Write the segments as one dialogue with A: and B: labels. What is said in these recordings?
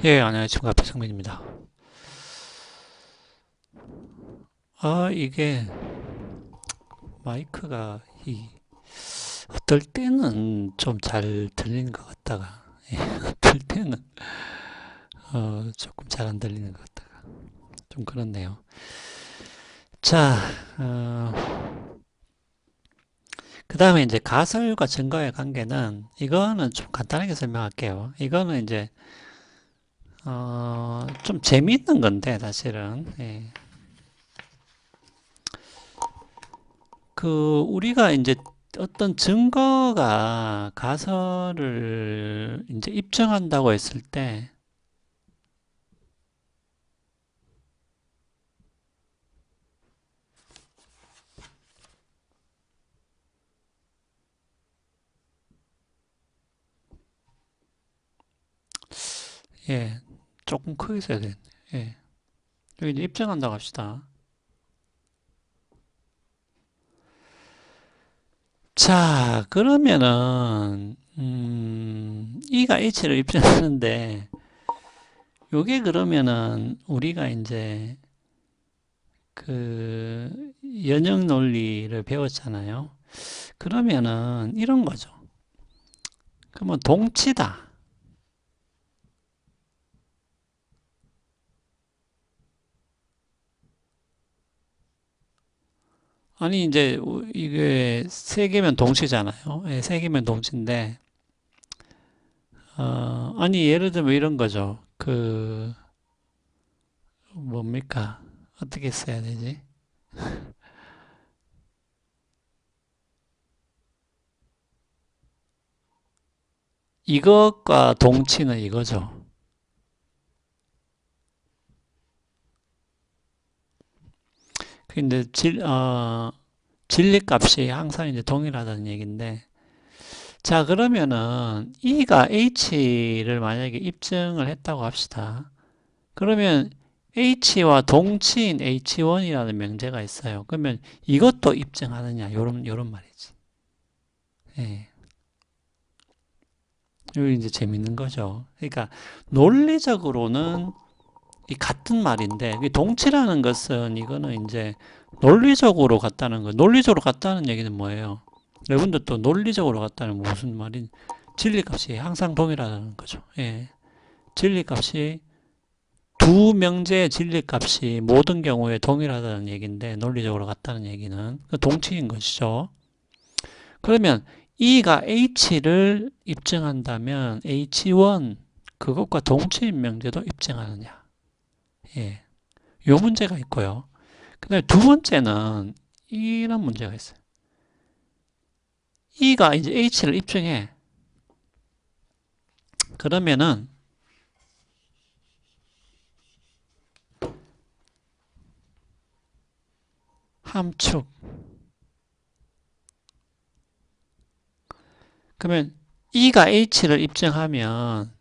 A: 예, 안녕하십니까. 배성민입니다. 이게 마이크가 어떨 때는 좀 잘 들리는 것 같다가, 예, 어떨 때는 조금 잘 안 들리는 것 같다가, 좀 그렇네요. 자, 어, 그 다음에 이제 가설과 증거의 관계는, 이거는 좀 간단하게 설명할게요. 이거는 이제, 좀 재미있는 건데, 사실은. 예. 우리가 이제 어떤 증거가 가설을 이제 입증한다고 했을 때, 예, 조금 크게 써야 되는데, 예. 여기 이제 입증한다고 합시다. 자, 그러면은, E가 H를 입증하는데, 요게 그러면은, 우리가 이제, 연역 논리를 배웠잖아요. 그러면은, 이런 거죠. 그러면 동치다. 아니, 이제, 이게 세 개면 동시잖아요. 예, 세 개면 동시인데, 아니, 예를 들면 이런 거죠. 뭡니까? 어떻게 써야 되지? 이것과 동치는 이거죠. 근데 진리값이 항상 이제 동일하다는 얘기인데, 자, 그러면은, E가 H를 만약에 입증을 했다고 합시다. 그러면 H와 동치인 H1이라는 명제가 있어요. 그러면 이것도 입증하느냐, 요런 말이지. 예. 여기 이제 재밌는 거죠. 그러니까 논리적으로는 이 같은 말인데 이 동치라는 것은 이거는 이제 논리적으로 같다는 거. 논리적으로 같다는 얘기는 뭐예요? 여러분들 또 논리적으로 같다는 무슨 말인? 진리값이 항상 동일하다는 거죠. 예. 진리값이 두 명제의 진리값이 모든 경우에 동일하다는 얘기인데 논리적으로 같다는 얘기는 동치인 것이죠. 그러면 E가 H를 입증한다면 H1 그것과 동치인 명제도 입증하느냐. 예. 요 문제가 있고요. 그 다음에 두 번째는 이런 문제가 있어요. E가 이제 H를 입증해. 그러면은 함축. 그러면 E가 H를 입증하면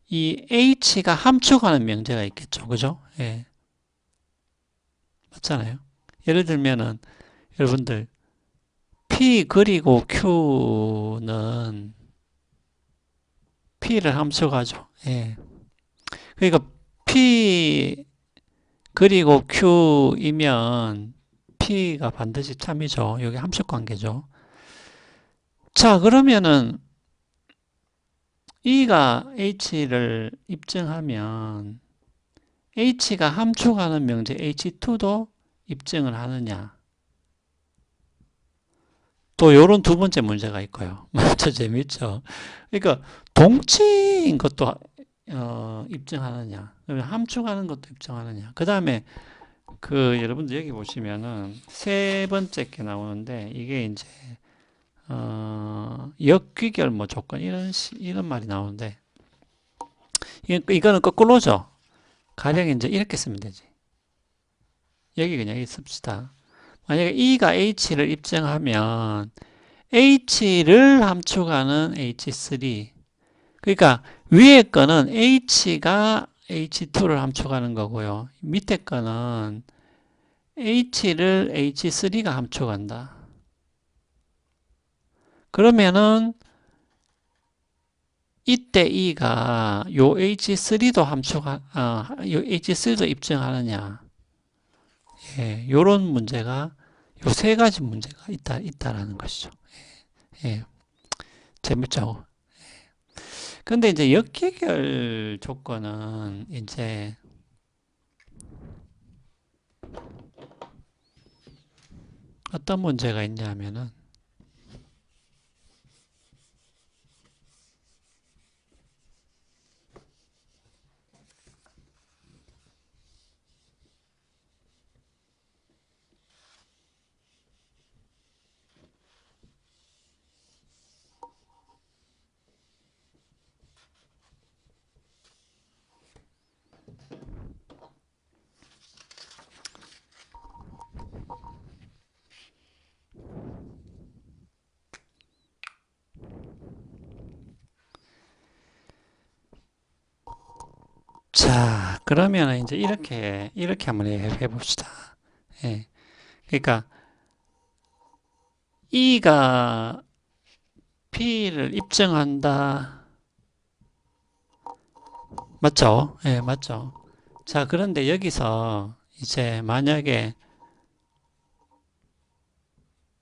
A: 이 H가 함축하는 명제가 있겠죠. 그죠? 예. 맞잖아요. 예를 들면은 여러분들 P 그리고 Q는 P를 함축하죠. 예. 그러니까 P 그리고 Q이면 P가 반드시 참이죠. 여기 함축 관계죠. 자, 그러면은 E가 H를 입증하면 H가 함축하는 명제 H2도 입증을 하느냐. 또 요런 두 번째 문제가 있고요. 맞죠? 재밌죠? 그러니까 동치인 것도 입증하느냐. 함축하는 것도 입증하느냐. 그 다음에 여러분들 여기 보시면은 세 번째 게 나오는데 이게 이제 역귀결 뭐 조건 이런 말이 나오는데 이거는 거꾸로죠. 가령 이제 이렇게 쓰면 되지. 여기 그냥 이 씁시다. 만약에 E가 H를 입증하면 H를 함축하는 H3. 그러니까 위에 거는 H가 H2를 함축하는 거고요. 밑에 거는 H를 H3가 함축한다. 그러면은 이때 E가 요 H3도 요 H3도 입증하느냐. 예, 요런 문제가, 요 세 가지 문제가 있다라는 것이죠. 예, 재밌죠? 근데 이제 역해결 조건은 이제 어떤 문제가 있냐면은 자, 그러면 이제 이렇게 한번 해봅시다. 예. 그러니까 E가 P를 입증한다. 맞죠? 예, 맞죠. 자, 그런데 여기서 이제 만약에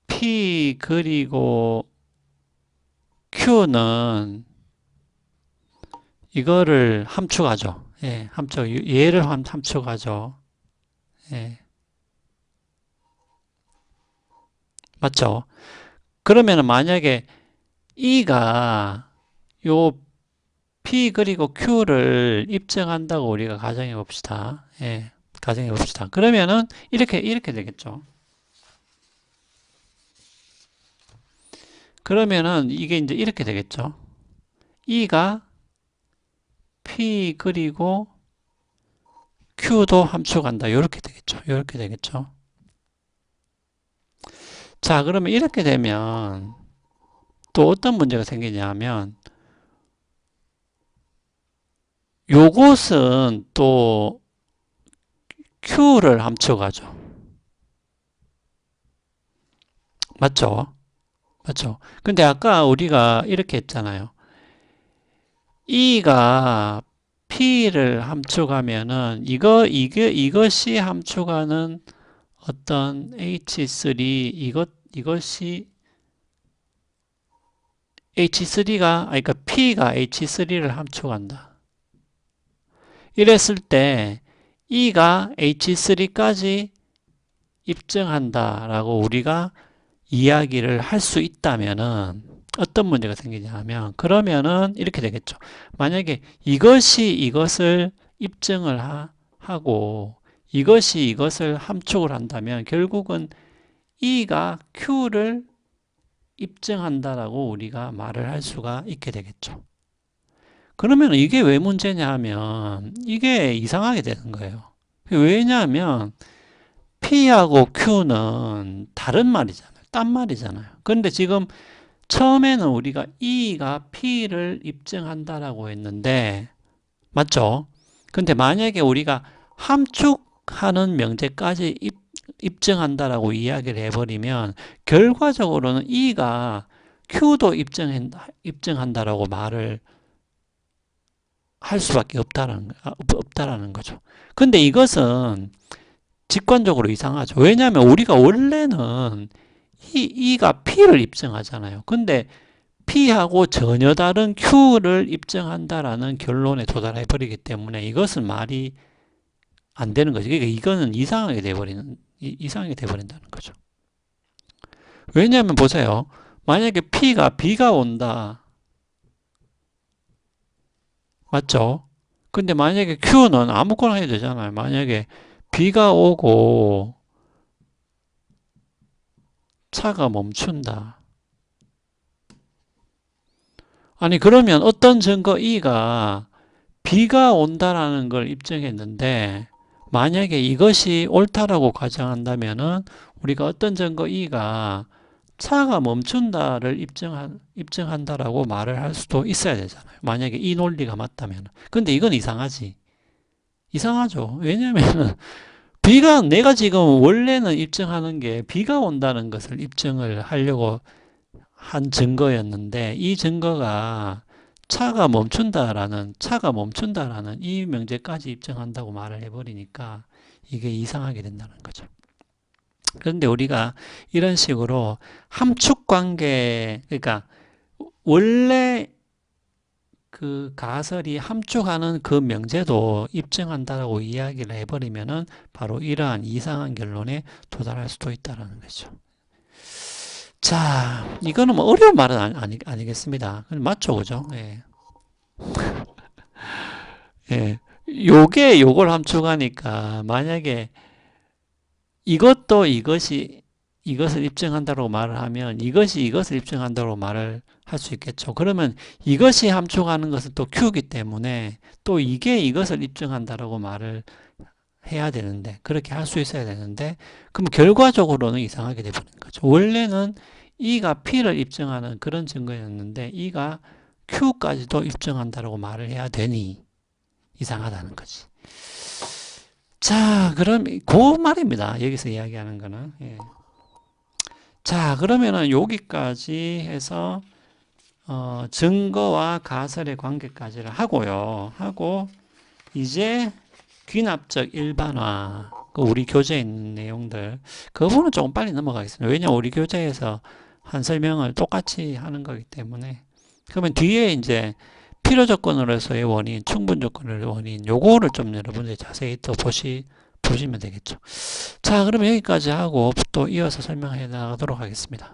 A: P 그리고 Q는 이거를 함축하죠. 예, 얘를 함축하죠. 예, 맞죠? 그러면 만약에 E가 요 P 그리고 Q를 입증한다고 우리가 가정해 봅시다. 예, 가정해 봅시다. 그러면은 이렇게 되겠죠. 그러면은 이게 이제 이렇게 되겠죠. E가 P 그리고 Q도 함축한다. 이렇게 되겠죠. 이렇게 되겠죠. 자, 그러면 이렇게 되면 또 어떤 문제가 생기냐면 요것은 또 Q를 함축하죠. 맞죠? 맞죠? 근데 아까 우리가 이렇게 했잖아요. E가 P를 함축하면은 이것이 함축하는 어떤 H3 이것이 H3가 그러니까 P가 H3를 함축한다. 이랬을 때 E가 H3까지 입증한다라고 우리가 이야기를 할 수 있다면은 어떤 문제가 생기냐면 그러면은 이렇게 되겠죠. 만약에 이것이 이것을 입증을 하고 이것이 이것을 함축을 한다면 결국은 E가 Q를 입증한다라고 우리가 말을 할 수가 있게 되겠죠. 그러면 이게 왜 문제냐 하면 이게 이상하게 되는 거예요. 왜냐하면 P하고 Q는 다른 말이잖아요. 딴 말이잖아요. 그런데 지금 처음에는 우리가 E가 P를 입증한다라고 했는데 맞죠? 근데 만약에 우리가 함축하는 명제까지 입증한다라고 이야기를 해버리면 결과적으로는 E가 Q도 입증한다라고 말을 할 수밖에 없다라는 거죠. 근데 이것은 직관적으로 이상하죠. 왜냐하면 우리가 원래는 E가 P를 입증하잖아요. 근데 P하고 전혀 다른 Q를 입증한다라는 결론에 도달해 버리기 때문에 이것은 말이 안 되는 거죠. 그러니까 이거는 이상하게 돼버린다는 거죠. 왜냐하면 보세요. 만약에 B가 온다. 맞죠? 근데 만약에 Q는 아무거나 해도 되잖아요. 만약에 비가 오고 차가 멈춘다. 아니 그러면 어떤 증거 E가 비가 온다라는 걸 입증했는데 만약에 이것이 옳다라고 가정한다면은 우리가 어떤 증거 E가 차가 멈춘다를 입증한다라고 말을 할 수도 있어야 되잖아요. 만약에 이 논리가 맞다면. 근데 이건 이상하지. 이상하죠. 왜냐면은 내가 지금 원래는 입증하는 게 비가 온다는 것을 입증을 하려고 한 증거였는데 이 증거가 차가 멈춘다라는 이 명제까지 입증한다고 말을 해버리니까 이게 이상하게 된다는 거죠. 그런데 우리가 이런 식으로 함축 관계, 그러니까 원래 그 가설이 함축하는 그 명제도 입증한다라고 이야기를 해버리면은 바로 이러한 이상한 결론에 도달할 수도 있다는 거죠. 자, 이거는 뭐 어려운 말은 아니겠습니다. 맞죠, 그죠? 예. 예. 요걸 함축하니까 만약에 이것을 입증한다고 말을 하면 이것이 이것을 입증한다고 말을 할 수 있겠죠. 그러면 이것이 함축하는 것은 또 Q이기 때문에 또 이게 이것을 입증한다라고 말을 해야 되는데 그렇게 할 수 있어야 되는데 그럼 결과적으로는 이상하게 되버리는 거죠. 원래는 E가 P를 입증하는 그런 증거였는데 E가 Q까지도 입증한다라고 말을 해야 되니 이상하다는 거지. 자, 그럼 그 말입니다. 여기서 이야기하는 거는. 예. 자, 그러면은 여기까지 해서 증거와 가설의 관계까지를 하고 이제 귀납적 일반화, 우리 교재에 있는 내용들 그 부분은 조금 빨리 넘어가겠습니다. 왜냐하면 우리 교재에서 한 설명을 똑같이 하는 거기 때문에. 그러면 뒤에 이제 필요 조건으로서의 원인, 충분 조건의 원인, 요거를 좀 여러분들이 자세히 또 보시면 되겠죠. 자, 그러면 여기까지 하고 또 이어서 설명해 나가도록 하겠습니다.